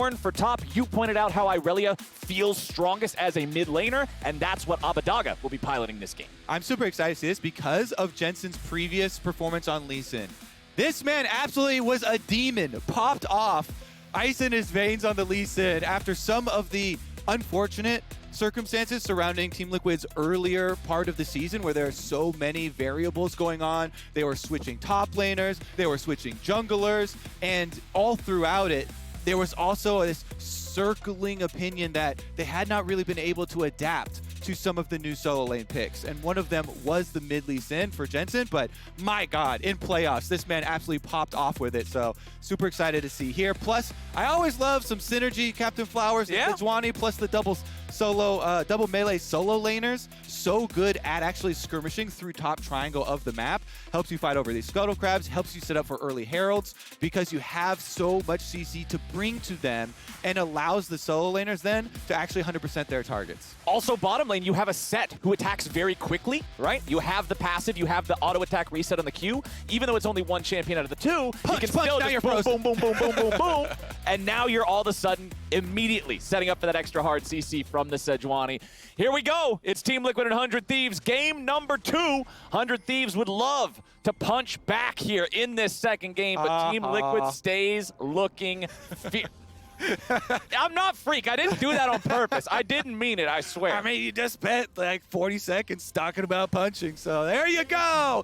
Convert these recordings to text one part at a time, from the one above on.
For top, you pointed out how Irelia feels strongest as a mid laner, and that's what Abbedagge will be piloting this game. I'm super excited to see this because of Jensen's previous performance on Lee Sen. This man absolutely was a demon, popped off, ice in his veins on the Lee Sen after some of the unfortunate circumstances surrounding Team Liquid's earlier part of the season where there are so many variables going on. They were switching top laners, they were switching junglers, and all throughout it, there was also this circling opinion that they had not really been able to adapt to some of the new solo lane picks. And one of them was the mid Lee Sen for Jensen, but my God, in playoffs, this man absolutely popped off with it. So super excited to see here. Plus, I always love some synergy, Captain Flowers, and Sejuani, plus the double melee solo laners. So good at actually skirmishing through top triangle of the map. Helps you fight over these scuttle crabs, helps you set up for early heralds because you have so much CC to bring to them and allows the solo laners then to actually 100% their targets. Also, bottom lane, you have a Set who attacks very quickly, right? You have the passive, you have the auto attack reset on the Q. Even though it's only one champion out of the two, punch, you can still just boom, boom, boom, boom, boom, boom, boom. And now you're all of a sudden immediately setting up for that extra hard CC from the Sejuani. Here we go. It's Team Liquid and 100 Thieves. Game number 2. 100 Thieves would love to punch back here in this second game, but Team Liquid stays looking fierce. I'm not Freak. I didn't do that on purpose. I didn't mean it, I swear. I mean, you just spent like 40 seconds talking about punching, so there you go.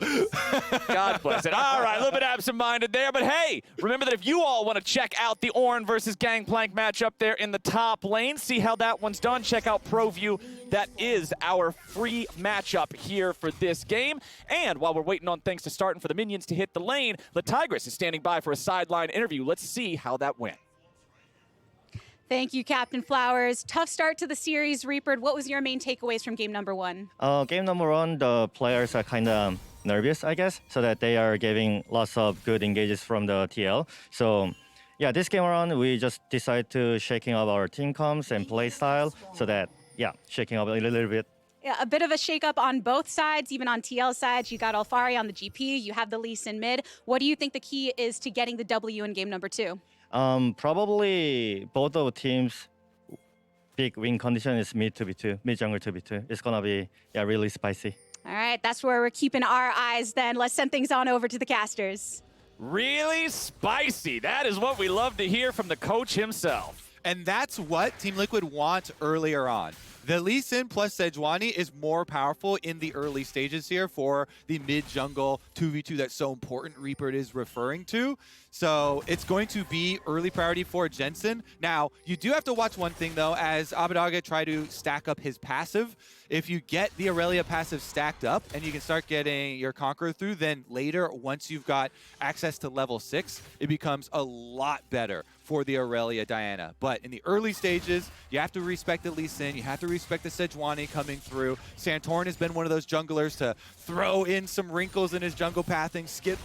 God bless it. All right, a little bit absent-minded there, but hey, remember that if you all want to check out the Orin versus Ganplak matchup there in the top lane, see how that one's done, check out ProView. That is our free matchup here for this game. And while we're waiting on things to start and for the minions to hit the lane, the Tigress is standing by for a sideline interview. Let's see how that went. Thank you, Captain Flowers. Tough start to the series, Reaper. What was your main takeaways from game number 1? Game number 1, the players are kind of nervous, I guess, so that they are getting lots of good engages from the TL. So yeah, this game around, we just decided to shaking up our team comps and play style so that, yeah, shaking up a little bit. Yeah, a bit of a shakeup on both sides, even on TL sides. You got Alphari on the GP, you have the Lee Sen mid. What do you think the key is to getting the W in game number 2? Probably both of teams' big win condition is mid 2v2, mid jungle 2v2. It's gonna be really spicy. All right, that's where we're keeping our eyes then. Let's send things on over to the casters. Really spicy. That is what we love to hear from the coach himself. And that's what Team Liquid want earlier on. The Lee Sen plus Sejuani is more powerful in the early stages here for the mid-jungle 2v2 that's so important Reaper is referring to. So it's going to be early priority for Jensen. Now, you do have to watch one thing, though, as Abbedagge try to stack up his passive. If you get the Irelia passive stacked up and you can start getting your Conqueror through, then later, once you've got access to level 6, it becomes a lot better for the Irelia Diana. But in the early stages, you have to respect the Lee Sen, you have to respect the Sejuani coming through. Santorin has been one of those junglers to throw in some wrinkles in his jungle pathing, skip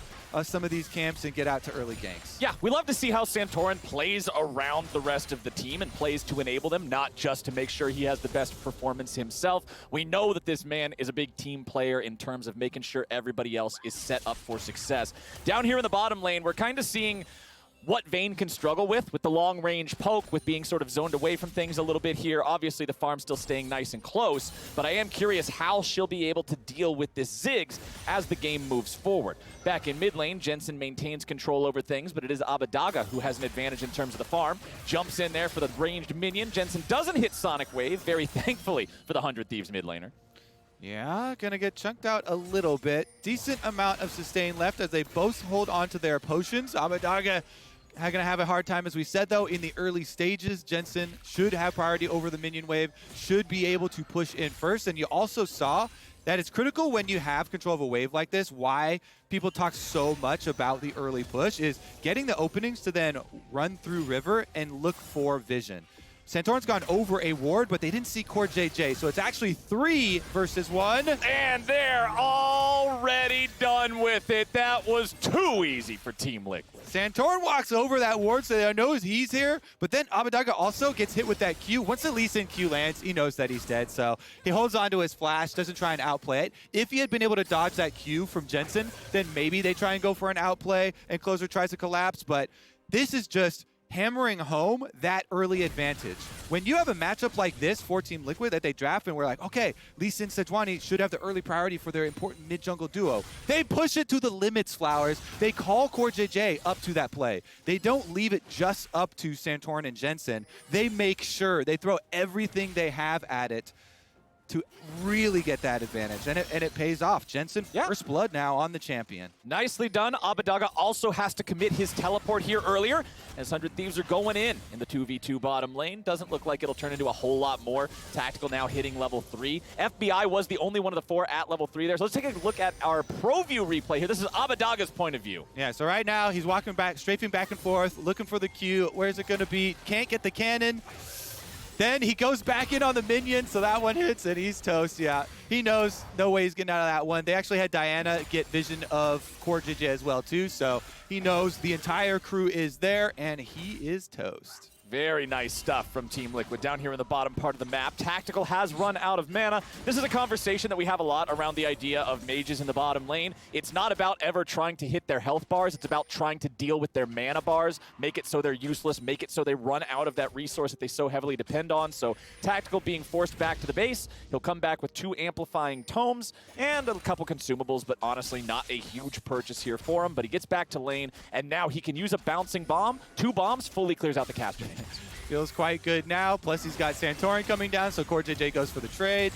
some of these camps and get out to early ganks. Yeah, we love to see how Santorin plays around the rest of the team and plays to enable them, not just to make sure he has the best performance himself. We know that this man is a big team player in terms of making sure everybody else is set up for success. Down here in the bottom lane, we're kind of seeing what Vayne can struggle with the long-range poke, with being sort of zoned away from things a little bit here. Obviously, the farm's still staying nice and close, but I am curious how she'll be able to deal with this Ziggs as the game moves forward. Back in mid lane, Jensen maintains control over things, but it is Abbedagge who has an advantage in terms of the farm. Jumps in there for the ranged minion. Jensen doesn't hit Sonic Wave, very thankfully for the 100 Thieves mid laner. Yeah, gonna get chunked out a little bit. Decent amount of sustain left as they both hold on to their potions. Abbedagge gonna have a hard time, as we said, though, in the early stages. Jensen should have priority over the minion wave, should be able to push in first. And you also saw that it's critical when you have control of a wave like this. Why people talk so much about the early push is getting the openings to then run through river and look for vision. Santorin's gone over a ward, but they didn't see Corejj, so it's actually 3 versus 1. And they're already done with it. That was too easy for Team Liquid. Santorin walks over that ward, so they knows he's here, but then Abbedagge also gets hit with that Q. Once the Lee Sen Q lands, he knows that he's dead, so he holds onto his flash, doesn't try and outplay it. If he had been able to dodge that Q from Jensen, then maybe they try and go for an outplay, and Closer tries to collapse, but this is just hammering home that early advantage. When you have a matchup like this for Team Liquid that they draft and we're like, okay, Lee Sen, Sejuani should have the early priority for their important mid-jungle duo. They push it to the limits, Flowers. They call Corejj up to that play. They don't leave it just up to Santorin and Jensen. They make sure they throw everything they have at it to really get that advantage, and it pays off. Jensen, first blood now on the champion. Nicely done. Abbedagge also has to commit his teleport here earlier, as 100 Thieves are going in the 2v2 bottom lane. Doesn't look like it'll turn into a whole lot more. Tactical now hitting level 3. FBI was the only one of the 4 at level 3 there. So let's take a look at our pro view replay here. This is Abbedagge's point of view. Yeah, so right now he's walking back, strafing back and forth, looking for the Q. Where's it going to be? Can't get the cannon. Then he goes back in on the minion, so that one hits, and he's toast. Yeah, he knows no way he's getting out of that one. They actually had Diana get vision of Corejj as well, too, so he knows the entire crew is there, and he is toast. Very nice stuff from Team Liquid down here in the bottom part of the map. Tactical has run out of mana. This is a conversation that we have a lot around the idea of mages in the bottom lane. It's not about ever trying to hit their health bars. It's about trying to deal with their mana bars, make it so they're useless, make it so they run out of that resource that they so heavily depend on. So Tactical being forced back to the base. He'll come back with 2 amplifying tomes and a couple consumables, but honestly not a huge purchase here for him. But he gets back to lane, and now he can use a bouncing bomb. 2 bombs fully clears out the caster. Feels quite good now. Plus, he's got Santorin coming down, so Corejj goes for the trade.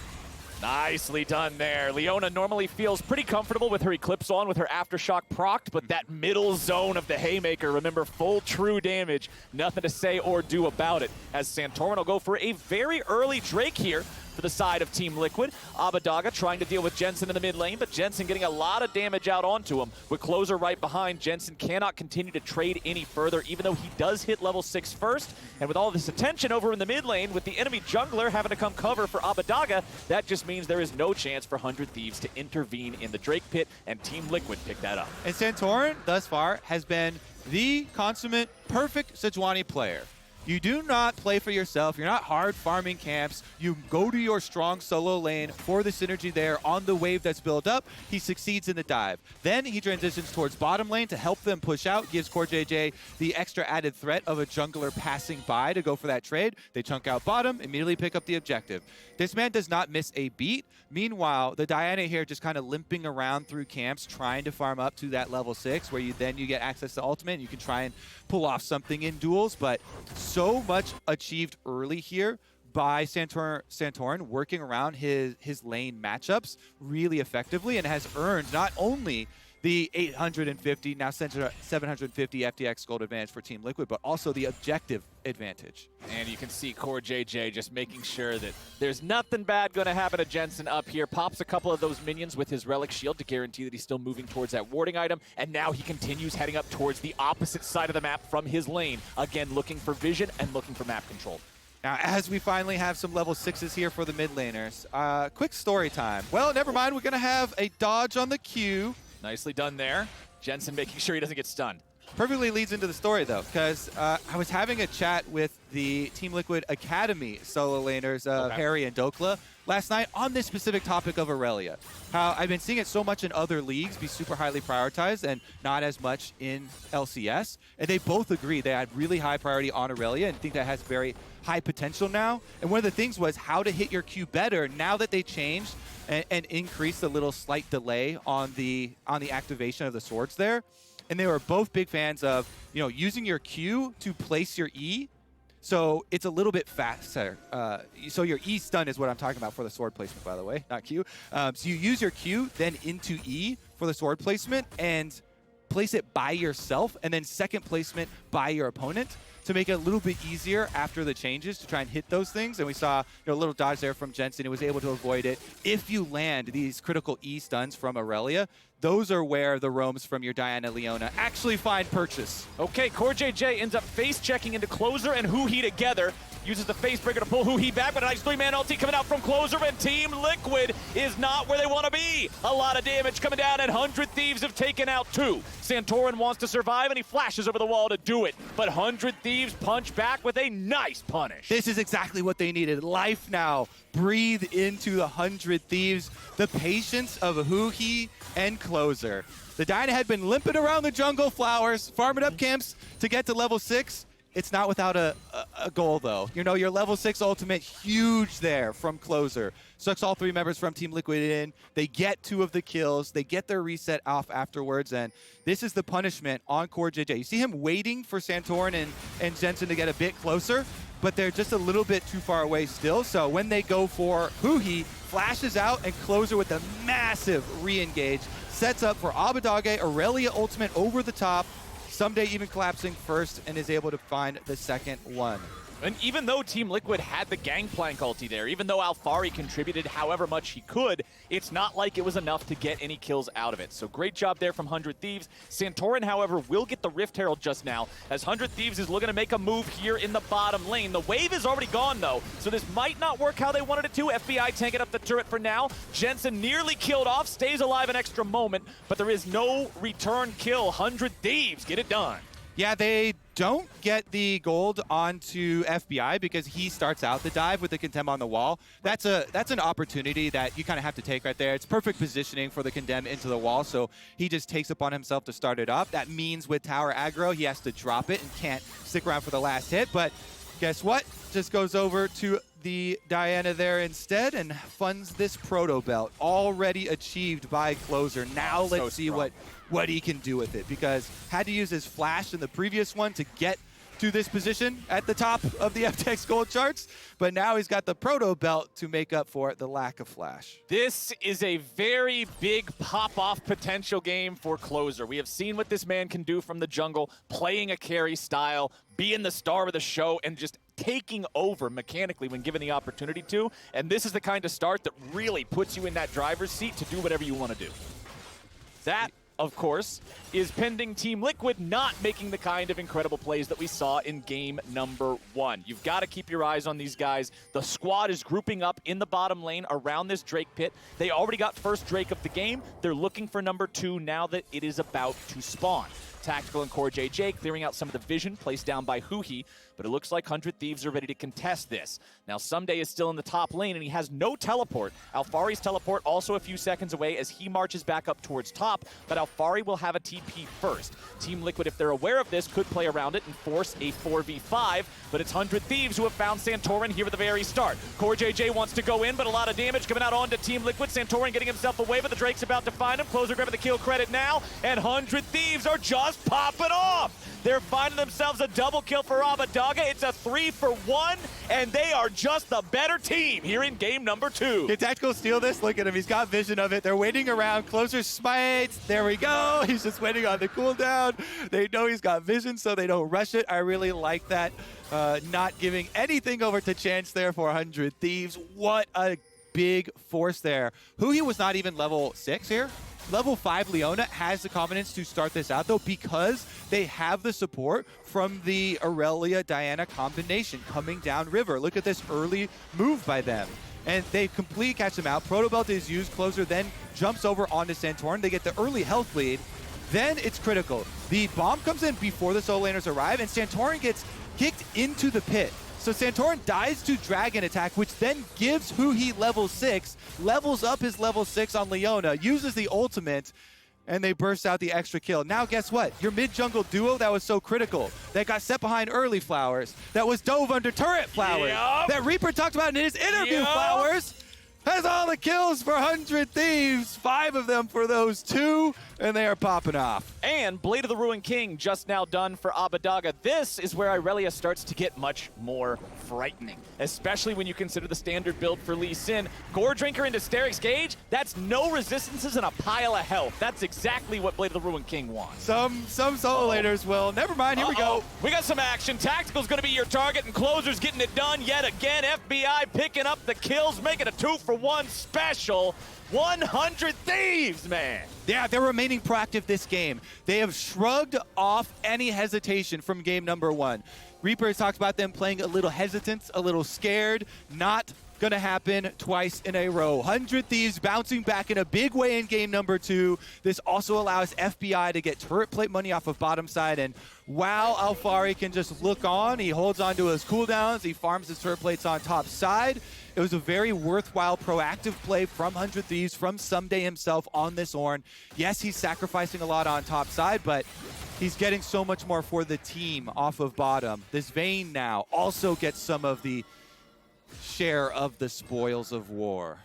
Nicely done there. Leona normally feels pretty comfortable with her Eclipse on, with her Aftershock procced, but that middle zone of the Haymaker, remember, full true damage. Nothing to say or do about it, as Santorin will go for a very early Drake here for the side of Team Liquid. Abbedagge trying to deal with Jensen in the mid lane, but Jensen getting a lot of damage out onto him. With Closer right behind, Jensen cannot continue to trade any further, even though he does hit level 6 first. And with all this attention over in the mid lane, with the enemy jungler having to come cover for Abbedagge, that just means there is no chance for 100 Thieves to intervene in the Drake pit, and Team Liquid pick that up. And Santorin, thus far, has been the consummate, perfect Sejuani player. You do not play for yourself. You're not hard farming camps. You go to your strong solo lane for the synergy there on the wave that's built up. He succeeds in the dive. Then he transitions towards bottom lane to help them push out, gives Corejj the extra added threat of a jungler passing by to go for that trade. They chunk out bottom, immediately pick up the objective. This man does not miss a beat. Meanwhile, the Diana here just kind of limping around through camps, trying to farm up to that level 6, where you get access to ultimate, and you can try and pull off something in duels, but so much achieved early here by Santorin working around his lane matchups really effectively, and has earned not only the 850, now 750 FTX gold advantage for Team Liquid, but also the objective advantage. And you can see Corejj just making sure that there's nothing bad going to happen to Jensen up here. Pops a couple of those minions with his Relic Shield to guarantee that he's still moving towards that warding item. And now he continues heading up towards the opposite side of the map from his lane. Again, looking for vision and looking for map control. Now, as we finally have some level 6s here for the mid laners, quick story time. Well, never mind. We're going to have a dodge on the Q. Nicely done there. Jensen making sure he doesn't get stunned. Perfectly leads into the story, though, because I was having a chat with the Team Liquid Academy solo laners, Harry and Dokla, last night on this specific topic of Irelia. How I've been seeing it so much in other leagues be super highly prioritized and not as much in LCS. And they both agree they had really high priority on Irelia and think that has very high potential now. And one of the things was how to hit your Q better now that they changed and increased a little slight delay on the activation of the swords there. And they were both big fans of, using your Q to place your E. So it's a little bit faster. So your E stun is what I'm talking about for the sword placement, by the way, not Q. So you use your Q, then into E for the sword placement, and place it by yourself, and then second placement by your opponent to make it a little bit easier after the changes to try and hit those things. And we saw a little dodge there from Jensen. He was able to avoid it. If you land these critical E stuns from Irelia, those are where the roams from your Diana Leona actually find purchase. Okay, Corejj ends up face-checking into Closer and Huhi together. Uses the Facebreaker to pull Huhi back, but a nice 3-man ulti coming out from Closer, and Team Liquid is not where they want to be. A lot of damage coming down, and 100 Thieves have taken out 2. Santorin wants to survive, and he flashes over the wall to do it. But 100 Thieves punch back with a nice punish. This is exactly what they needed. Life now. Breathe into the 100 Thieves. The patience of Huhi and Closer. The Dyna had been limping around the jungle, Flowers, farming up camps to get to level 6. It's not without a goal, though. You know, your level 6 ultimate, huge there from Closer. Sucks all 3 members from Team Liquid in. They get 2 of the kills. They get their reset off afterwards, and this is the punishment on Corejj. You see him waiting for Santorin and Jensen to get a bit closer, but they're just a little bit too far away still. So when they go for Huhi, flashes out, and Closer with a massive re-engage. Sets up for Abbedagge, Irelia ultimate over the top. Ssumday even collapsing first and is able to find the second one. And even though Team Liquid had the Ganplak ulti there, even though Alphari contributed however much he could, it's not like it was enough to get any kills out of it. So great job there from 100 Thieves. Santorin, however, will get the Rift Herald just now, as 100 Thieves is looking to make a move here in the bottom lane. The wave is already gone, though, so this might not work how they wanted it to. FBI tanking up the turret for now. Jensen nearly killed off, stays alive an extra moment, but there is no return kill. 100 Thieves get it done. Yeah, they don't get the gold onto FBI because he starts out the dive with the Condemn on the wall. That's an opportunity that you kind of have to take right there. It's perfect positioning for the Condemn into the wall, so he just takes upon himself to start it up. That means with tower aggro, he has to drop it and can't stick around for the last hit, but guess what? Just goes over to the Diana there instead and funds this proto belt already achieved by Closer. Now let's see what he can do with it, because had to use his flash in the previous one to get to this position at the top of the FTX gold charts, but now he's got the proto belt to make up for the lack of flash. This is a very big pop-off potential game for Closer. We have seen what this man can do from the jungle, playing a carry style, being the star of the show, and just taking over mechanically when given the opportunity to. And this is the kind of start that really puts you in that driver's seat to do whatever you want to do. That, of course, is pending Team Liquid not making the kind of incredible plays that we saw in game number 1. You've got to keep your eyes on these guys. The squad is grouping up in the bottom lane around this Drake pit. They already got first Drake of the game. They're looking for number 2 now that it is about to spawn. Tactical and Corejj clearing out some of the vision placed down by Huhi, but it looks like 100 Thieves are ready to contest this. Now, Ssumday is still in the top lane, and he has no teleport. Alphari's teleport also a few seconds away as he marches back up towards top, but Alphari will have a TP first. Team Liquid, if they're aware of this, could play around it and force a 4v5, but it's 100 Thieves who have found Santorin here at the very start. Corejj wants to go in, but a lot of damage coming out onto Team Liquid. Santorin getting himself away, but the Drake's about to find him. Closer grabbing the kill credit now, and 100 Thieves are just popping off. They're finding themselves a double kill for Abbedagge. It's a 3-for-1, and they are just the better team here in game number 2. Can Tactical steal this? Look at him. He's got vision of it. They're waiting around. Closer smites. There we go. He's just waiting on the cooldown. They know he's got vision, so they don't rush it. I really like that. Not giving anything over to chance there for 100 Thieves. What a big force there. Huhi was not even level 6 here. Level 5 Leona has the confidence to start this out, though, because they have the support from the Irelia Diana combination coming down river. Look at this early move by them. And they completely catch them out. Proto Belt is used. Closer then jumps over onto Santorin. They get the early health lead. Then it's critical. The bomb comes in before the solo laners arrive, and Santorin gets kicked into the pit. So Santorin dies to Dragon Attack, which then gives Huhi level 6, levels up his level 6 on Leona, uses the ultimate, and they burst out the extra kill. Now guess what? Your mid-jungle duo that was so critical, that got set behind early Flowers, that was dove under turret Flowers, that Reaper talked about in his interview Flowers, has all the kills for 100 Thieves, 5 of them for those 2, and they are popping off. And Blade of the Ruined King just now done for Abbedagge. This is where Irelia starts to get much more frightening, especially when you consider the standard build for Lee Sen. Gore Drinker into Sterix Gauge, that's no resistances and a pile of health. That's exactly what Blade of the Ruined King wants. Some solo laners will. Never mind, here we go. We got some action. Tactical's gonna be your target, and Closer's getting it done yet again. FBI picking up the kills, making a 2-for-1 special. 100 Thieves, man. Yeah, they're remaining proactive this game. They have shrugged off any hesitation from game number 1. Reaper talks about them playing a little hesitant, a little scared. Not gonna happen twice in a row. 100 Thieves bouncing back in a big way in game number 2. This also allows FBI to get turret plate money off of bottom side, and while Alphari can just look on, he holds on to his cooldowns, he farms his turret plates on top side. It was a very worthwhile, proactive play from 100 Thieves, from Ssumday himself on this Ornn. Yes, he's sacrificing a lot on top side, but he's getting so much more for the team off of bottom. This Vayne now also gets some of the share of the spoils of war.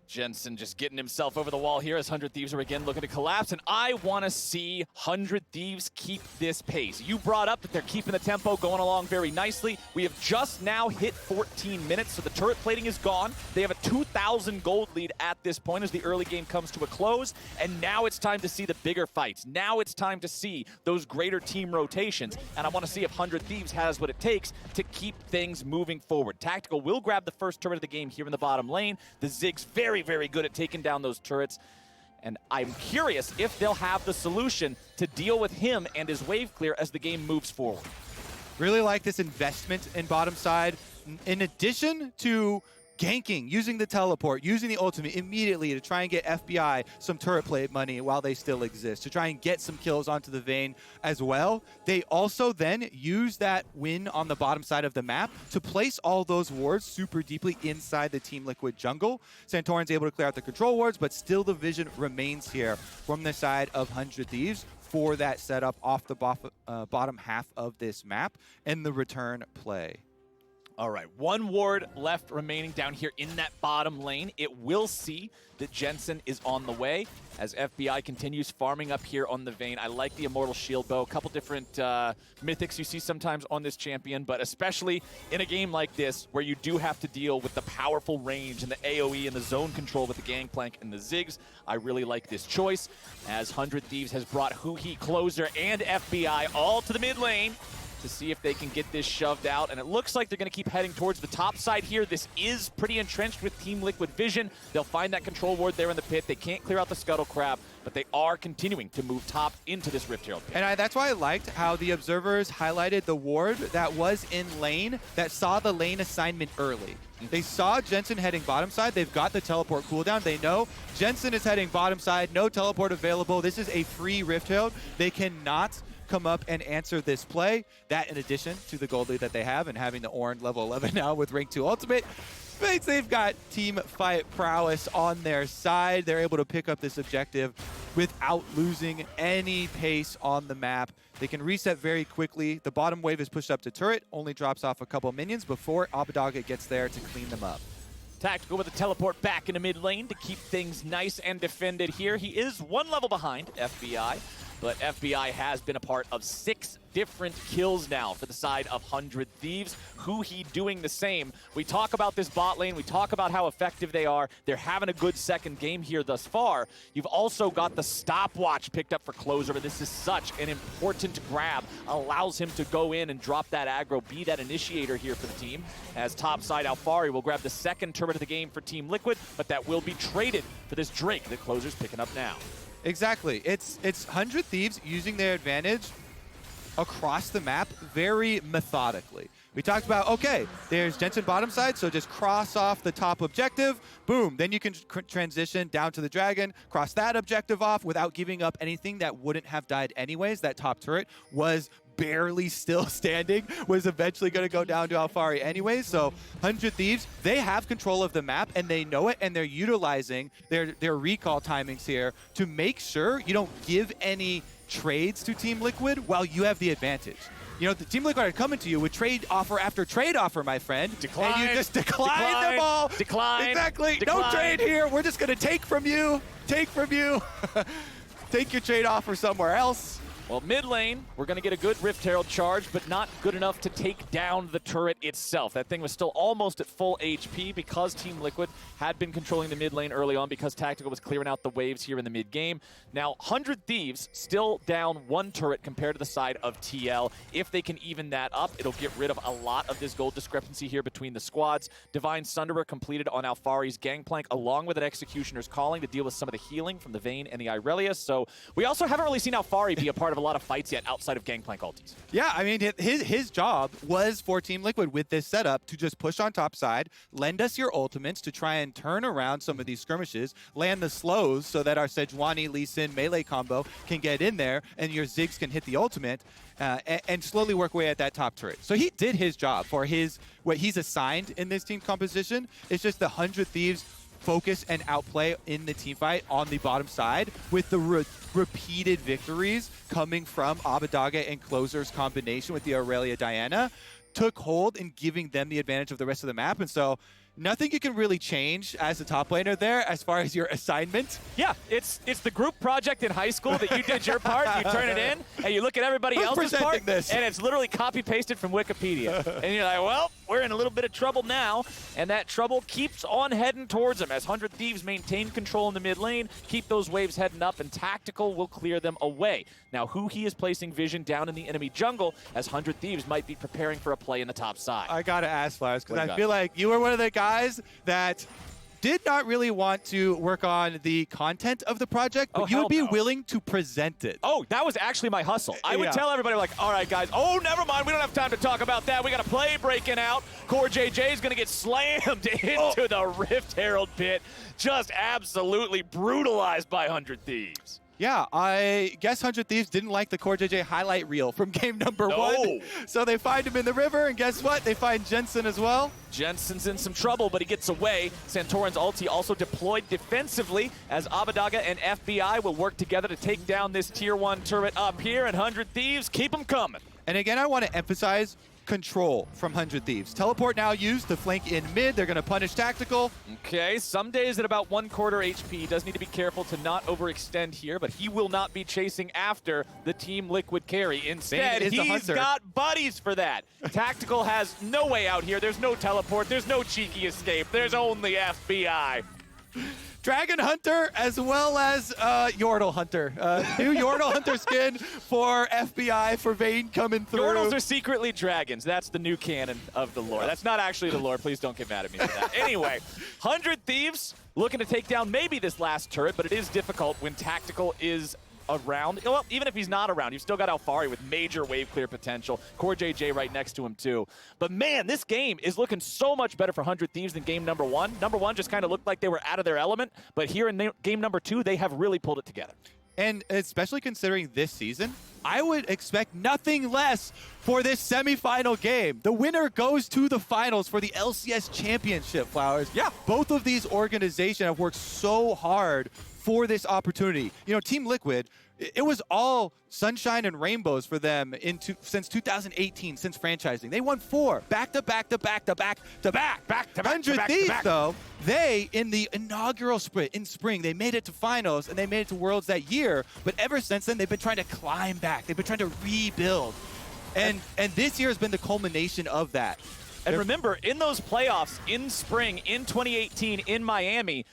Jensen just getting himself over the wall here as 100 Thieves are again looking to collapse, and I want to see 100 Thieves keep this pace. You brought up that they're keeping the tempo going along very nicely. We have just now hit 14 minutes, so the turret plating is gone. They have a 2,000 gold lead at this point as the early game comes to a close, and now it's time to see the bigger fights. Now it's time to see those greater team rotations, and I want to see if 100 Thieves has what it takes to keep things moving forward. Tactical will grab the first turret of the game here in the bottom lane. The Zigs very good at taking down those turrets, and I'm curious if they'll have the solution to deal with him and his wave clear as the game moves forward. Really like this investment in bottom side. In addition to ganking, using the teleport, using the ultimate immediately to try and get FBI some turret plate money while they still exist, to try and get some kills onto the Vayne as well. They also then use that win on the bottom side of the map to place all those wards super deeply inside the Team Liquid jungle. Santorin's able to clear out the control wards, but still the vision remains here from the side of 100 Thieves for that setup off the bottom half of this map and the return play. All right, one ward left remaining down here in that bottom lane. It will see that Jensen is on the way as FBI continues farming up here on the Vayne. I like the Immortal Shield Bow. A couple different mythics you see sometimes on this champion, but especially in a game like this where you do have to deal with the powerful range and the AoE and the zone control with the Ganplak and the Zigs. I really like this choice as 100 Thieves has brought Huhi, Closer, and FBI all to the mid lane to see if they can get this shoved out. And it looks like they're going to keep heading towards the top side here. This is pretty entrenched with Team Liquid vision. They'll find that control ward there in the pit. They can't clear out the Scuttle Crab, but they are continuing to move top into this Rift Herald pit. And that's why I liked how the observers highlighted the ward that was in lane that saw the lane assignment early. They saw Jensen heading bottom side. They've got the teleport cooldown. They know Jensen is heading bottom side. No teleport available. This is a free Rift Herald. They cannot come up and answer this play. That in addition to the gold lead that they have and having the Ornn level 11 now with rank 2 ultimate, means they've got team fight prowess on their side. They're able to pick up this objective without losing any pace on the map. They can reset very quickly. The bottom wave is pushed up to turret, only drops off a couple minions before Abbedagge gets there to clean them up. Tactical with a teleport back into mid lane to keep things nice and defended here. He is one level behind FBI, but FBI has been a part of 6 different kills now for the side of 100 Thieves. Huhi doing the same. We talk about this bot lane. We talk about how effective they are. They're having a good second game here thus far. You've also got the stopwatch picked up for Closer, but this is such an important grab. Allows him to go in and drop that aggro, be that initiator here for the team. As topside Alphari will grab the second turret of the game for Team Liquid, but that will be traded for this Drake that Closer's picking up now. Exactly. It's 100 Thieves using their advantage across the map very methodically. We talked about, okay, there's Jensen bottom side, so just cross off the top objective, boom, then you can transition down to the dragon, cross that objective off without giving up anything that wouldn't have died anyways. That top turret was barely still standing, was eventually going to go down to Alphari anyways. So 100 Thieves, they have control of the map and they know it, and they're utilizing their recall timings here to make sure you don't give any trades to Team Liquid while you have the advantage. You know, the Team Liquid are coming to you with trade offer after trade offer, my friend. Decline. And you just decline them all. Decline. Exactly. Decline. No trade here. We're just going to take from you. Take from you. Take your trade offer somewhere else. Well, mid lane, we're going to get a good Rift Herald charge, but not good enough to take down the turret itself. That thing was still almost at full HP because Team Liquid had been controlling the mid lane early on because Tactical was clearing out the waves here in the mid game. Now, 100 Thieves still down 1 turret compared to the side of TL. If they can even that up, it'll get rid of a lot of this gold discrepancy here between the squads. Divine Sunderer completed on Alphari's Gangplank along with an Executioner's Calling to deal with some of the healing from the Vayne and the Irelia. So we also haven't really seen Alphari be a part of a lot of fights yet outside of Gangplank ultis. Yeah, I mean, his job was for Team Liquid with this setup to just push on top side, lend us your ultimates to try and turn around some of these skirmishes, land the slows so that our Sejuani, Lee Sen melee combo can get in there and your Zigs can hit the ultimate and slowly work away at that top turret. So he did his job for what he's assigned in this team composition. It's just the 100 Thieves focus and outplay in the team fight on the bottom side with the repeated victories coming from Abbedagge and Closer's combination with the Irelia Diana took hold in giving them the advantage of the rest of the map. And so nothing you can really change as a top laner there as far as your assignment. Yeah, it's the group project in high school that you did your part, you turn it in, and you look at everybody else's part, and it's literally copy-pasted from Wikipedia. And you're like, well, we're in a little bit of trouble now, and that trouble keeps on heading towards them as 100 Thieves maintain control in the mid lane, keep those waves heading up, and Tactical will clear them away. Now, Huhi is placing vision down in the enemy jungle as 100 Thieves might be preparing for a play in the top side. I gotta ask, Flowers, because I feel like you were one of the guys that did not really want to work on the content of the project, but you would be willing to present it. Oh, that was actually my hustle. I would tell everybody, like, all right, guys, oh, never mind. We don't have time to talk about that. We got a play breaking out. Corejj is going to get slammed into the Rift Herald pit. Just absolutely brutalized by 100 Thieves. Yeah, I guess 100 Thieves didn't like the Corejj highlight reel from game number 1. So they find him in the river, and guess what? They find Jensen as well. Jensen's in some trouble, but he gets away. Santorin's ulti also deployed defensively as Abbedagge and FBI will work together to take down this tier 1 turret up here, and 100 Thieves keep them coming. And again, I want to emphasize control from 100 Thieves. Teleport now used to flank in mid. They're going to punish Tactical. Okay, Ssumday is at about 1/4 HP. He does need to be careful to not overextend here, but he will not be chasing after the Team Liquid carry. Instead, he's got buddies for that. Tactical has no way out here. There's no teleport. There's no cheeky escape. There's only FBI. Dragon Hunter as well as Yordle Hunter. New Yordle Hunter skin for FBI for Vayne coming through. Yordles are secretly dragons. That's the new canon of the lore. That's not actually the lore. Please don't get mad at me for that. Anyway, 100 Thieves looking to take down maybe this last turret, but it is difficult when Tactical is around. Well, even if he's not around, you've still got Alphari with major wave clear potential. Corejj right next to him too. But man, this game is looking so much better for 100 Thieves than game number 1. Number 1 just kind of looked like they were out of their element, but here in game number 2, they have really pulled it together. And especially considering this season, I would expect nothing less for this semifinal game. The winner goes to the finals for the LCS Championship, Flowers. Yeah, both of these organizations have worked so hard for this opportunity. You know, Team Liquid, it was all sunshine and rainbows for them since 2018, since franchising. They won 4 back-to-back. 100 Thieves, though, they, in the inaugural split in spring, they made it to finals and they made it to Worlds that year. But ever since then, they've been trying to climb back. They've been trying to rebuild. And this year has been the culmination of that. And remember, in those playoffs in spring, in 2018, in Miami,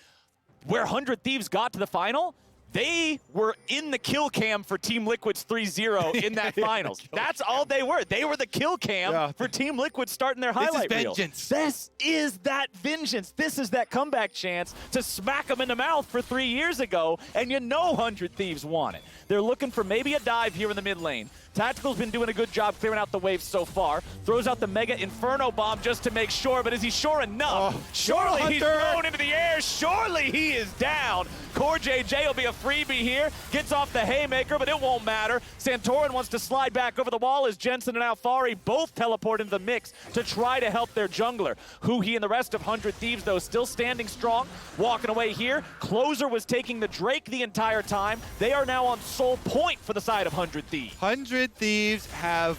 where 100 Thieves got to the final, they were in the kill cam for Team Liquid's 3-0 in that finals. That's all they were. They were the kill cam for Team Liquid starting their highlight reel. Vengeance. This is that vengeance. This is that comeback chance to smack them in the mouth for 3 years ago, and you know 100 Thieves want it. They're looking for maybe a dive here in the mid lane. Tactical's been doing a good job clearing out the waves so far. Throws out the Mega Inferno Bomb just to make sure, but is he sure enough? Surely he's thrown into the air. Surely he is down. Corejj will be a freebie here. Gets off the haymaker, but it won't matter. Santorin wants to slide back over the wall as Jensen and Alphari both teleport into the mix to try to help their jungler. Huhi and the rest of 100 Thieves, though, still standing strong. Walking away here. Closer was taking the Drake the entire time. They are now on sole point for the side of 100 Thieves. 100 Thieves have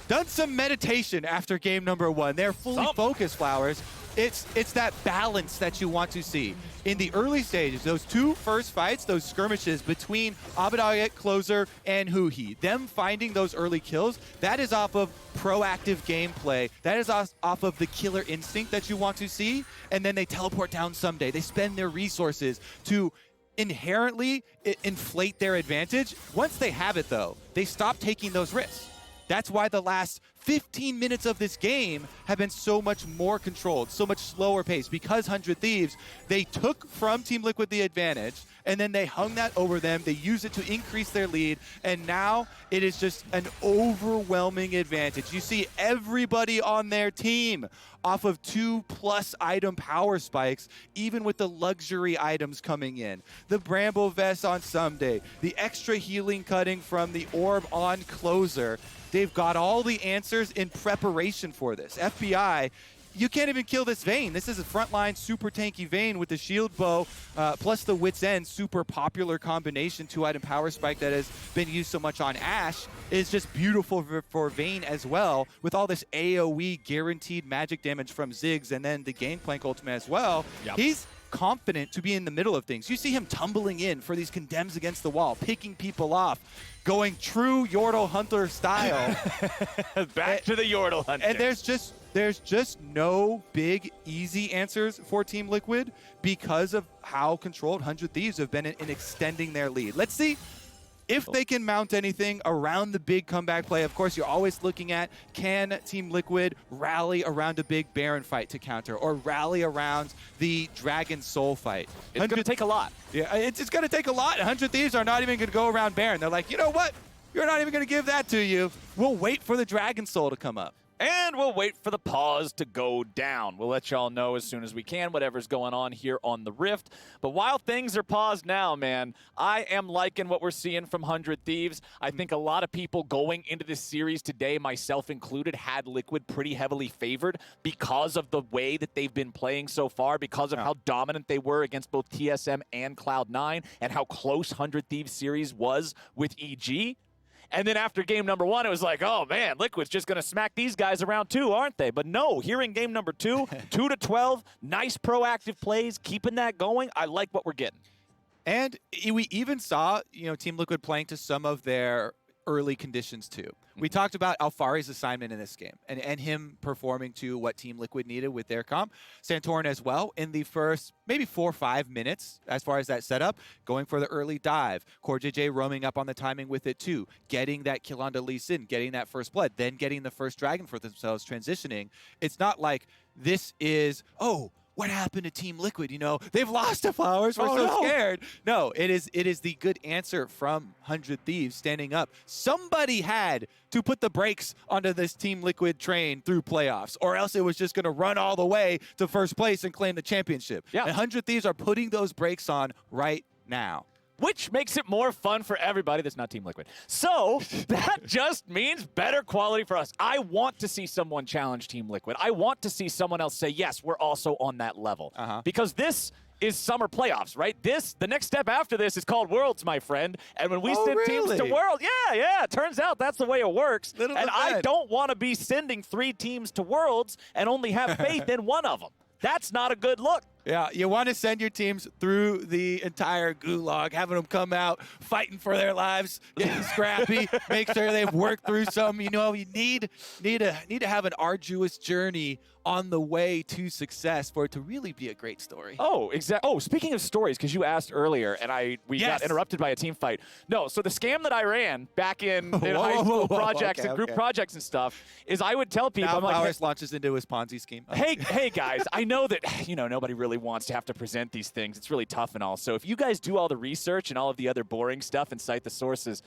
done some meditation after game number 1. They're fully focused, Flowers. It's that balance that you want to see. In the early stages, those 2 first fights, those skirmishes between Abbedagge, Closer, and Huhi, them finding those early kills, that is off of proactive gameplay. That is off of the killer instinct that you want to see. And then they teleport down Ssumday. They spend their resources to inherently inflate their advantage. Once they have it, though, they stop taking those risks. That's why the last 15 minutes of this game have been so much more controlled, so much slower pace, because 100 Thieves, they took from Team Liquid the advantage, and then they hung that over them. They used it to increase their lead, and now it is just an overwhelming advantage. You see everybody on their team off of 2+ item power spikes, even with the luxury items coming in. The Bramble Vest on Ssumday, the extra healing cutting from the Orb on Closer. They've got all the answers in preparation for this. FBI, you can't even kill this Vayne. This is a frontline super tanky Vayne with the shield bow, plus the Wit's End, super popular combination, 2-item power spike that has been used so much on Ashe, is just beautiful for Vayne as well, with all this AoE guaranteed magic damage from Zigs and then the Ganplak ultimate as well. Yep. He's confident to be in the middle of things. You see him tumbling in for these condemns against the wall, picking people off, going true Yordle Hunter style. Back to the Yordle Hunter. And there's just no big, easy answers for Team Liquid because of how controlled 100 Thieves have been in extending their lead. Let's see if they can mount anything around the big comeback play. Of course, you're always looking at, can Team Liquid rally around a big Baron fight to counter, or rally around the Dragon Soul fight? It's going to take a lot. Yeah, it's going to take a lot. 100 Thieves are not even going to go around Baron. They're like, you know what? You're not even going to give that to you. We'll wait for the Dragon Soul to come up. And we'll wait for the pause to go down. We'll let y'all know as soon as we can whatever's going on here on the Rift. But while things are paused now, man, I am liking what we're seeing from 100 Thieves. I think a lot of people going into this series today, myself included, had Liquid pretty heavily favored because of the way that they've been playing so far, because of how dominant they were against both TSM and Cloud9, and how close 100 Thieves series was with EG. And then after game number 1, it was like, oh man, Liquid's just going to smack these guys around too, aren't they? But no, here in game number 2, 2-12, nice proactive plays, keeping that going. I like what we're getting. And we even saw, Team Liquid playing to some of their early conditions too. We talked about Alphari's assignment in this game and him performing to what Team Liquid needed with their comp. Santorin as well in the first maybe 4 or 5 minutes as far as that setup, going for the early dive. Corejj roaming up on the timing with it too, getting that kill onto Lee Sen, getting that first blood, then getting the first dragon for themselves, transitioning. It's not like this is, oh, what happened to Team Liquid? They've lost to Flowers. We're so scared. No, it is the good answer from 100 Thieves standing up. Somebody had to put the brakes onto this Team Liquid train through playoffs, or else it was just going to run all the way to first place and claim the championship. Yeah. And 100 Thieves are putting those brakes on right now. Which makes it more fun for everybody that's not Team Liquid. So that just means better quality for us. I want to see someone challenge Team Liquid. I want to see someone else say, yes, we're also on that level. Because this is summer playoffs, right? The next step after this is called Worlds, my friend. And when we send teams to Worlds, yeah, turns out that's the way it works. I don't want to be sending 3 teams to Worlds and only have faith in one of them. That's not a good look. Yeah, you want to send your teams through the entire gulag, having them come out fighting for their lives, getting scrappy, make sure they've worked through some. You need to have an arduous journey on the way to success for it to really be a great story. Oh, exactly. Oh, speaking of stories, because you asked earlier, and we got interrupted by a team fight. No, so the scam that I ran back in high school projects and group projects and stuff is I would tell people, now I'm like, Flowers launches into his Ponzi scheme. Hey guys, I know that nobody really wants to have to present these things. It's really tough and all. So if you guys do all the research and all of the other boring stuff and cite the sources,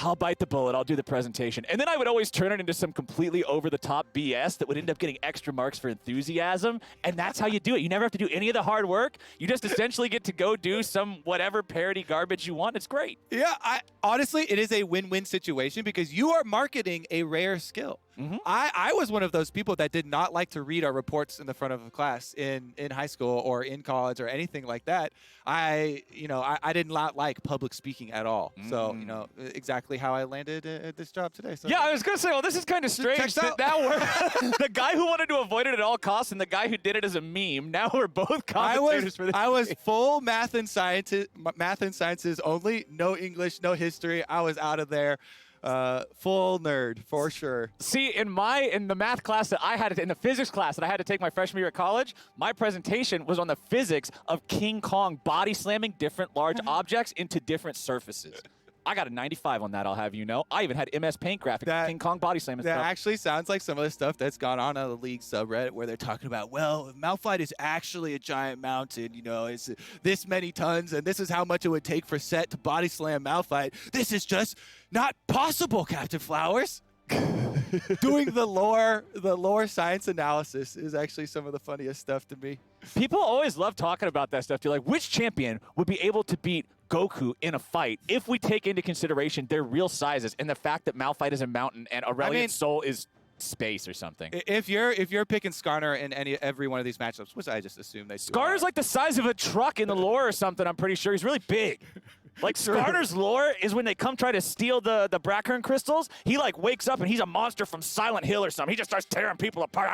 I'll bite the bullet. I'll do the presentation. And then I would always turn it into some completely over-the-top BS that would end up getting extra marks for enthusiasm. And that's how you do it. You never have to do any of the hard work. You just essentially get to go do some whatever parody garbage you want. It's great. Yeah, honestly, it is a win-win situation because you are marketing a rare skill. I was one of those people that did not like to read our reports in the front of a class in high school or in college or anything like that. I did not like public speaking at all. So, exactly how I landed at this job today. So, yeah, I was going to say, well, this is kind of strange that now we're the guy who wanted to avoid it at all costs and the guy who did it as a meme. Now we're both commentators for this. I was full math and sciences only, no English, no history. I was out of there. Full nerd for sure. See, in the math class that I had, in the physics class that I had to take my freshman year at college, my presentation was on the physics of King Kong body slamming different large objects into different surfaces. I got a 95 on that, I'll have you know. I even had MS Paint graphics, King Kong body slamming stuff. That actually sounds like some of the stuff that's gone on the League subreddit where they're talking about, well, Malphite is actually a giant mountain, it's this many tons, and this is how much it would take for Set to body slam Malphite. This is just not possible, Captain Flowers. Doing the lore science analysis is actually some of the funniest stuff to me. People always love talking about that stuff. You're like, which champion would be able to beat Goku in a fight if we take into consideration their real sizes and the fact that Malphite is a mountain and Aurelian Soul is space or something. If you're picking Skarner in every one of these matchups, which I just assume they do. Skarner's like the size of a truck in the lore or something, I'm pretty sure. He's really big. Like, Skarner's lore is when they come try to steal the Brackern crystals, he, like, wakes up and he's a monster from Silent Hill or something. He just starts tearing people apart.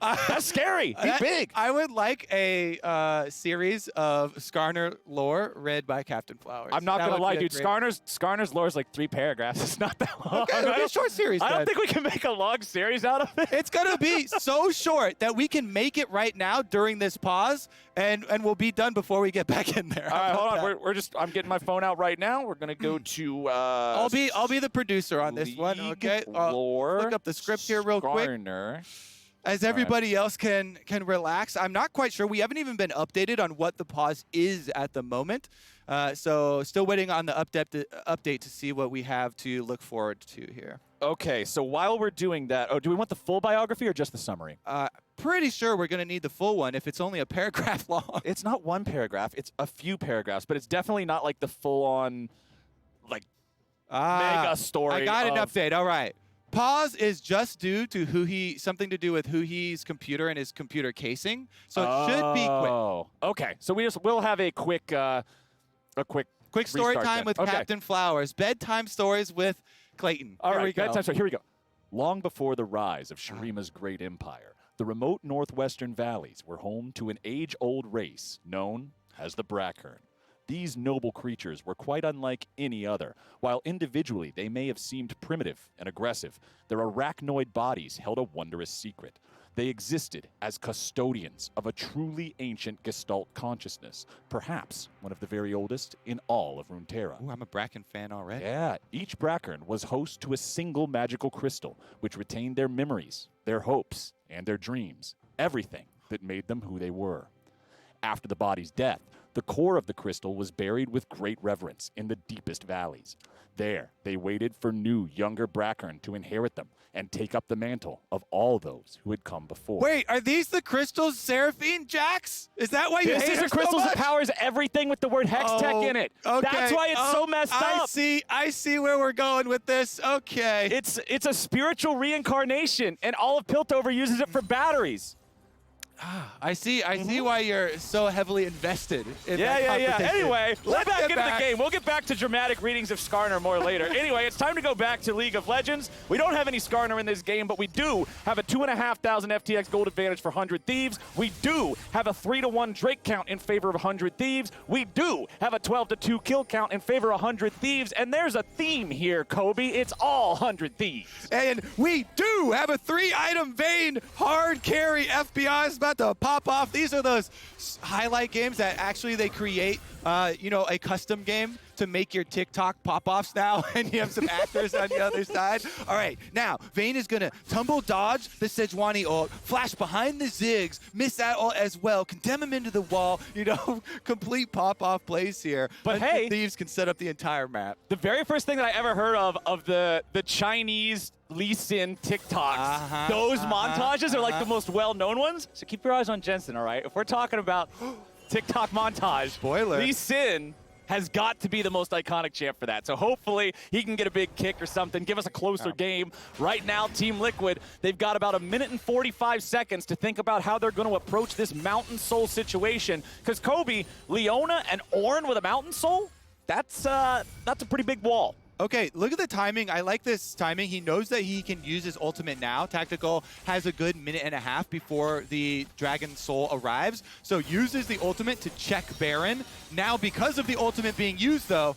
That's scary. He's big. I would like a series of Skarner lore read by Captain Flowers. I'm not going to lie, dude. Great... Skarner's lore is like 3 paragraphs. It's not that long. Okay, it'll be a short series, I then. don't think we can make a long series out of it. It's going to be so short that we can make it right now during this pause, and we'll be done before we get back in there. All right, hold on. I'm getting my phone out right now. We're going to go to... I'll be the producer on this one, okay? Look up the script here real quick. As everybody else can relax. I'm not quite sure. We haven't even been updated on what the pause is at the moment. So still waiting on the update to see what we have to look forward to here. Okay, so while we're doing that, do we want the full biography or just the summary? Pretty sure we're going to need the full one if it's only a paragraph long. It's not one paragraph. It's a few paragraphs, but it's definitely not like the full-on, like, mega story. I got an update. All right. Pause is just due to Huhi, something to do with Huhi's computer and his computer casing, so it should be quick. Oh, okay. So we'll have a quick story time with Captain Flowers. Bedtime stories with Clayton. All right, we go. bedtime story. Here we go. Long before the rise of Shurima's great empire, the remote northwestern valleys were home to an age-old race known as the Brackern. These noble creatures were quite unlike any other. While individually they may have seemed primitive and aggressive, their arachnoid bodies held a wondrous secret. They existed as custodians of a truly ancient Gestalt consciousness, perhaps one of the very oldest in all of Runeterra. Ooh, I'm a Bracken fan already. Yeah, each Brackern was host to a single magical crystal, which retained their memories, their hopes, and their dreams, everything that made them who they were. After the body's death, the core of the crystal was buried with great reverence in the deepest valleys. There, they waited for new, younger Brackern to inherit them and take up the mantle of all those who had come before. Wait, are these the crystals, Seraphine Jax? Is that why you hate her so much? This is the crystals that powers everything with the word Hextech in it. Okay. That's why it's so messed up. I see where we're going with this. Okay. It's a spiritual reincarnation, and all of Piltover uses it for batteries. I see why you're so heavily invested in that competition. Anyway, let's get back into the game. We'll get back to dramatic readings of Skarner more later. Anyway, it's time to go back to League of Legends. We don't have any Skarner in this game, but we do have a 2,500 FTX gold advantage for 100 Thieves. We do have a 3-to-1 Drake count in favor of 100 Thieves. We do have a 12-to-2 kill count in favor of 100 Thieves. And there's a theme here, Kobe. It's all 100 Thieves. And we do have a 3-item Vayne hard carry FBI is about to pop off. These are those highlight games that actually they create, a custom game to make your TikTok pop-offs now, and you have some actors on the other side. All right, now, Vayne is going to tumble dodge the Sejuani ult, flash behind the Zigs, miss that ult as well, condemn him into the wall, complete pop-off plays here. But hey, Thieves can set up the entire map. The very first thing that I ever heard of the Chinese Lee Sen TikToks, those montages are like the most well-known ones. So keep your eyes on Jensen, all right? If we're talking about TikTok montage, spoiler, Lee Sen has got to be the most iconic champ for that. So hopefully he can get a big kick or something, give us a closer game. Right now, Team Liquid, they've got about 1 minute and 45 seconds to think about how they're going to approach this Mountain Soul situation. Because Kobe, Leona, and Ornn with a Mountain Soul, that's a pretty big wall. Okay, look at the timing. I like this timing. He knows that he can use his ultimate now. Tactical has a good 1.5 minutes before the Dragon Soul arrives. So uses the ultimate to check Baron. Now, because of the ultimate being used, though,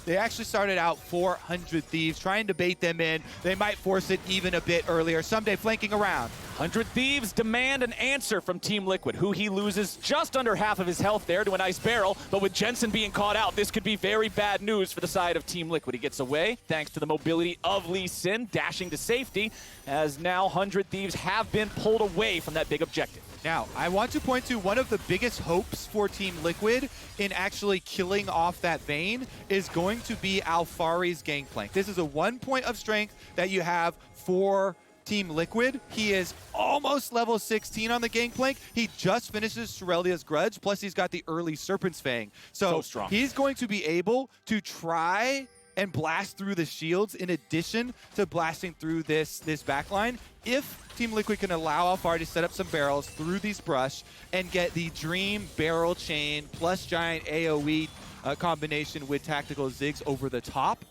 they actually started out 400 Thieves, trying to bait them in. They might force it even a bit earlier. Ssumday flanking around. 100 Thieves demand an answer from Team Liquid. Huhi loses just under half of his health there to an ice barrel, but with Jensen being caught out, this could be very bad news for the side of Team Liquid. He gets away thanks to the mobility of Lee Sen, dashing to safety, as now 100 Thieves have been pulled away from that big objective. Now, I want to point to one of the biggest hopes for Team Liquid in actually killing off that Vayne is going to be Alphari's Gangplank. This is a 1 point of strength that you have for Team Liquid. He is almost level 16 on the Gangplank. He just finishes Irelia's Grudge, plus he's got the early Serpent's Fang. So strong. He's going to be able to try and blast through the shields in addition to blasting through this backline. If Team Liquid can allow Alphari to set up some barrels through these brush and get the Dream barrel chain plus giant AoE combination with tactical Zigs over the top,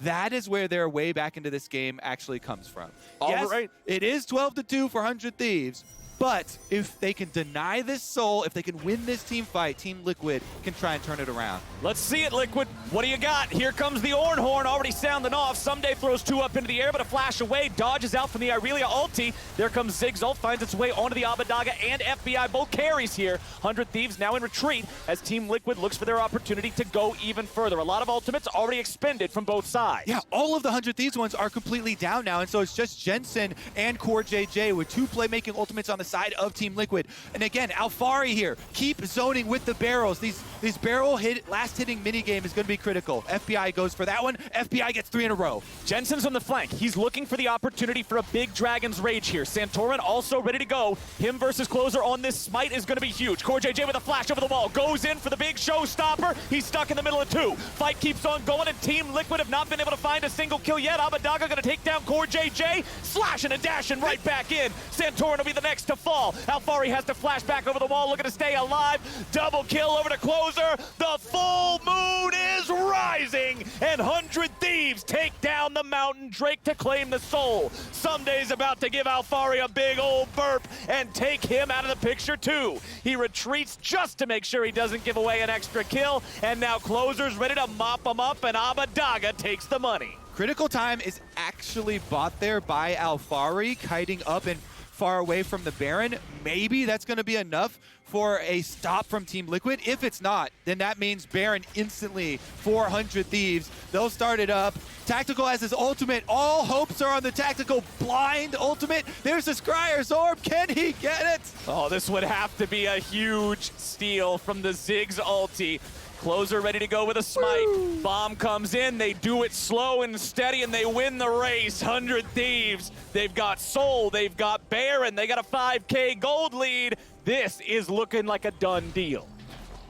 that is where their way back into this game actually comes from. Yes, it is 12-2 for 100 Thieves, but if they can deny this soul, if they can win this team fight, Team Liquid can try and turn it around. Let's see it, Liquid. What do you got? Here comes the Orn Horn already sounding off. Ssumday throws 2 up into the air, but a flash away. Dodges out from the Irelia ulti. There comes Zigs ult, finds its way onto the Abbedagge and FBI. Both carries here. 100 Thieves now in retreat as Team Liquid looks for their opportunity to go even further. A lot of ultimates already expended from both sides. Yeah, all of the 100 Thieves ones are completely down now, and so it's just Jensen and Corejj with 2 playmaking ultimates on the side of Team Liquid. And again, Alphari here, keep zoning with the barrels. These barrel last hitting minigame is going to be critical. FBI goes for that one. FBI gets 3 in a row. Jensen's on the flank. He's looking for the opportunity for a big Dragon's Rage here. Santorin also ready to go. Him versus Closer on this smite is going to be huge. Corejj with a flash over the wall. Goes in for the big showstopper. He's stuck in the middle of 2. Fight keeps on going, and Team Liquid have not been able to find a single kill yet. Abbedagge going to take down Corejj. Slashing and dashing right back in. Santorin will be the next to fall. Alphari has to flash back over the wall, looking to stay alive. Double kill over to Closer. The full moon is rising, and 100 Thieves take down the Mountain Drake to claim the soul. Ssumday's about to give Alphari a big old burp and take him out of the picture too. He retreats just to make sure he doesn't give away an extra kill, and now Closer's ready to mop him up, and Abbedagge takes the money. Critical time is actually bought there by Alphari, kiting up and far away from the Baron. Maybe that's going to be enough for a stop from Team Liquid. If it's not, then that means Baron instantly 400 Thieves. They'll start it up. Tactical has his ultimate. All hopes are on the Tactical blind ultimate. There's the Scryer's orb. Can he get it? Oh, this would have to be a huge steal from the Ziggs ulti. Closer ready to go with a smite. Woo! Bomb comes in, they do it slow and steady, and they win the race. 100 Thieves, they've got Soul, they've got Baron, they got a 5K gold lead. This is looking like a done deal.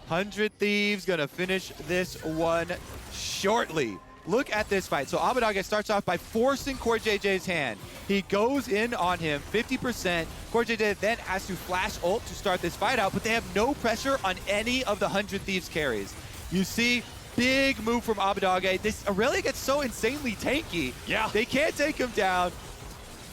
100 Thieves gonna finish this one shortly. Look at this fight. So Abbedagge starts off by forcing Corejj's hand. He goes in on him 50%. Corejj then has to flash ult to start this fight out, but they have no pressure on any of the 100 Thieves carries. You see, big move from Abbedagge. This Irelia gets so insanely tanky. Yeah. They can't take him down.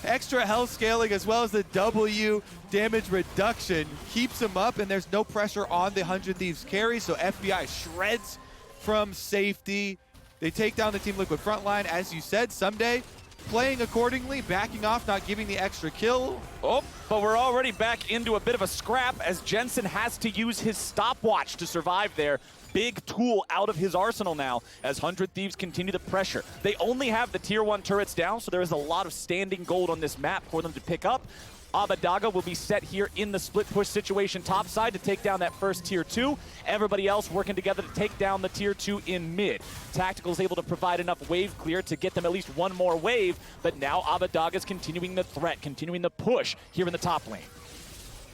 Extra health scaling as well as the W damage reduction keeps him up, and there's no pressure on the 100 Thieves carry, so FBI shreds from safety. They take down the Team Liquid front line, as you said. Ssumday playing accordingly, backing off, not giving the extra kill. Oh, but we're already back into a bit of a scrap as Jensen has to use his stopwatch to survive there. Big tool out of his arsenal now as 100 Thieves continue the pressure. They only have the tier 1 turrets down, so there is a lot of standing gold on this map for them to pick up. Abbedagge will be set here in the split push situation topside to take down that first tier 2. Everybody else working together to take down the tier 2 in mid. Tactical is able to provide enough wave clear to get them at least one more wave, but now Abbedagge is continuing the threat, continuing the push here in the top lane.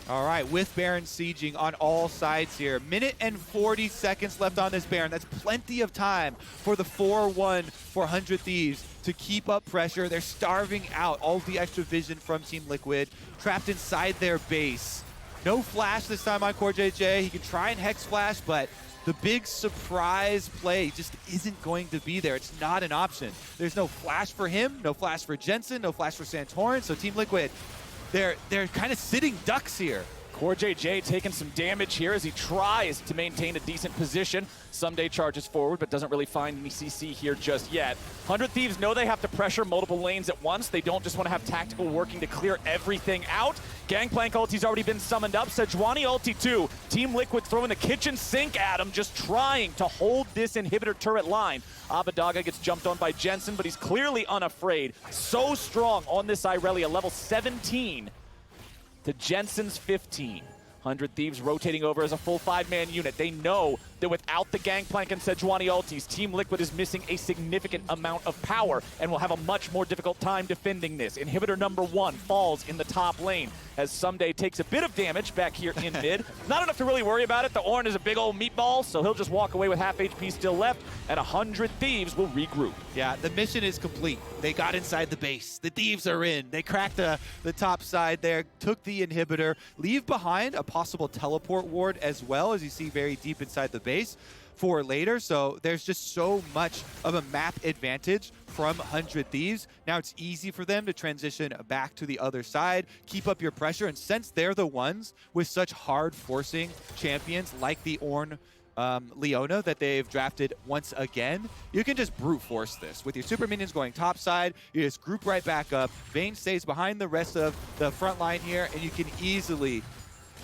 All right, with Baron sieging on all sides here. Minute and 40 seconds left on this Baron. That's plenty of time for the 4-1 for 100 Thieves to keep up pressure. They're starving out all of the extra vision from Team Liquid, trapped inside their base. No flash this time on Corejj. He can try and Hex Flash, but the big surprise play just isn't going to be there. It's not an option. There's no flash for him, no flash for Jensen, no flash for Santorin, so Team Liquid, they're kind of sitting ducks here. Corejj taking some damage here as he tries to maintain a decent position. Ssumday charges forward, but doesn't really find any CC here just yet. 100 Thieves know they have to pressure multiple lanes at once. They don't just want to have Tactical working to clear everything out. Ganplak ulti's already been summoned up. Sejuani ulti too. Team Liquid throwing the kitchen sink at him, just trying to hold this inhibitor turret line. Abbedagge gets jumped on by Jensen, but he's clearly unafraid. So strong on this Irelia, level 17 to Jensen's 15. 100 Thieves rotating over as a full 5-man unit. They know that without the Ganplak and Sejuani ultis, Team Liquid is missing a significant amount of power and will have a much more difficult time defending this. Inhibitor number 1 falls in the top lane as Ssumday takes a bit of damage back here in mid. Not enough to really worry about it. The Ornn is a big old meatball, so he'll just walk away with half HP still left, and 100 Thieves will regroup. Yeah, the mission is complete. They got inside the base. The Thieves are in. They cracked the top side there, took the inhibitor, leave behind a possible teleport ward as well, as you see very deep inside the base for later. So there's just so much of a map advantage from 100 Thieves. Now it's easy for them to transition back to the other side, keep up your pressure, and since they're the ones with such hard forcing champions like the Ornn Leona that they've drafted once again, you can just brute force this. With your super minions going top side, you just group right back up. Vayne stays behind the rest of the front line here, and you can easily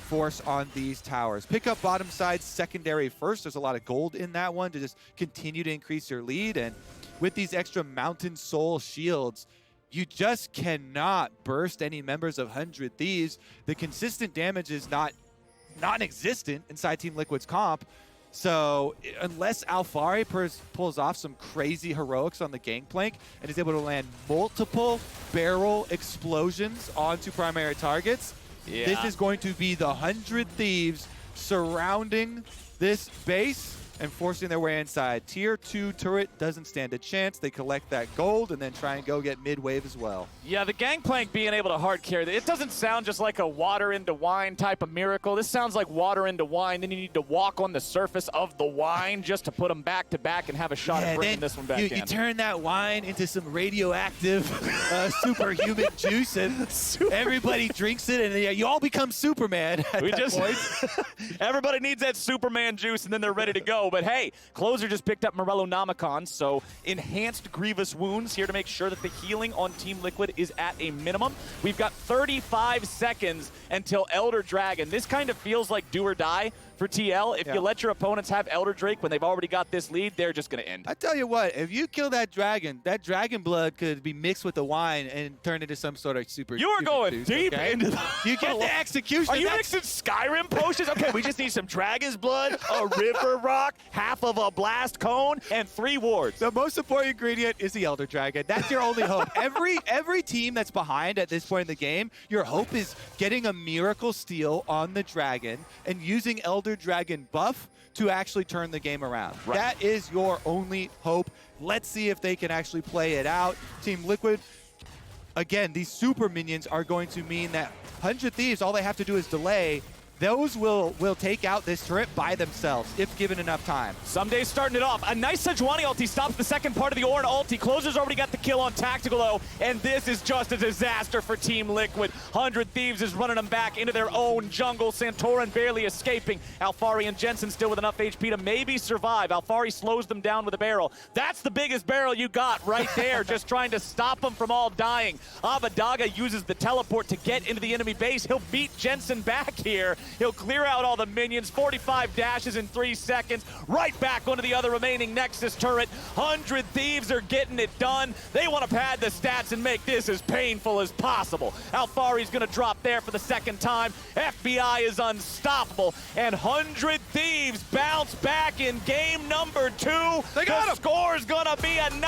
force on these towers. Pick up bottom side secondary first. There's a lot of gold in that one to just continue to increase your lead. And with these extra Mountain Soul shields, you just cannot burst any members of 100 Thieves. The consistent damage is non-existent inside Team Liquid's comp. So unless Alphari pulls off some crazy heroics on the Gangplank and is able to land multiple barrel explosions onto primary targets, this is going to be the 100 Thieves surrounding this base and forcing their way inside. Tier 2 turret doesn't stand a chance. They collect that gold and then try and go get mid-wave as well. Yeah, the Gangplank being able to hard carry, it doesn't sound just like a water into wine type of miracle. This sounds like water into wine. Then you need to walk on the surface of the wine just to put them back to back and have a shot at bringing this one back in. You turn that wine into some radioactive superhuman juice, and everybody drinks it, and you all become Superman at that point. Everybody needs that Superman juice, and then they're ready to go. But hey, Closer just picked up Morello Namicon, so enhanced Grievous Wounds here to make sure that the healing on Team Liquid is at a minimum. We've got 35 seconds until Elder Dragon. This kind of feels like do or die for TL. If you let your opponents have Elder Drake when they've already got this lead, they're just going to end. I tell you what, if you kill that dragon blood could be mixed with the wine and turn into some sort of super. You are going juice, deep okay? into the. You get the execution. Are you mixing Skyrim potions? Okay, we just need some dragon's blood, a river rock, half of a blast cone, and 3 wards. The most important ingredient is the Elder Dragon. That's your only hope. Every team that's behind at this point in the game, your hope is getting a miracle steal on the dragon and using Elder Dragon buff to actually turn the game around. Right. That is your only hope. Let's see if they can actually play it out. Team Liquid, again, these super minions are going to mean that 100 Thieves, all they have to do is delay. Those will take out this turret by themselves if given enough time. Ssumday's starting it off. A nice Sejuani ulti stops the second part of the Ornn ulti. Closer's already got the kill on Tactical though, and this is just a disaster for Team Liquid. 100 Thieves is running them back into their own jungle. Santorin barely escaping. Alphari and Jensen still with enough HP to maybe survive. Alphari slows them down with a barrel. That's the biggest barrel you got right there, just trying to stop them from all dying. Abbedagge uses the teleport to get into the enemy base. He'll beat Jensen back here. He'll clear out all the minions. 45 dashes in 3 seconds. Right back onto the other remaining Nexus turret. 100 Thieves are getting it done. They want to pad the stats and make this as painful as possible. Alphari's going to drop there for the second time. FBI is unstoppable. And 100 Thieves bounce back in game number 2. They got him. The score's going to be enough.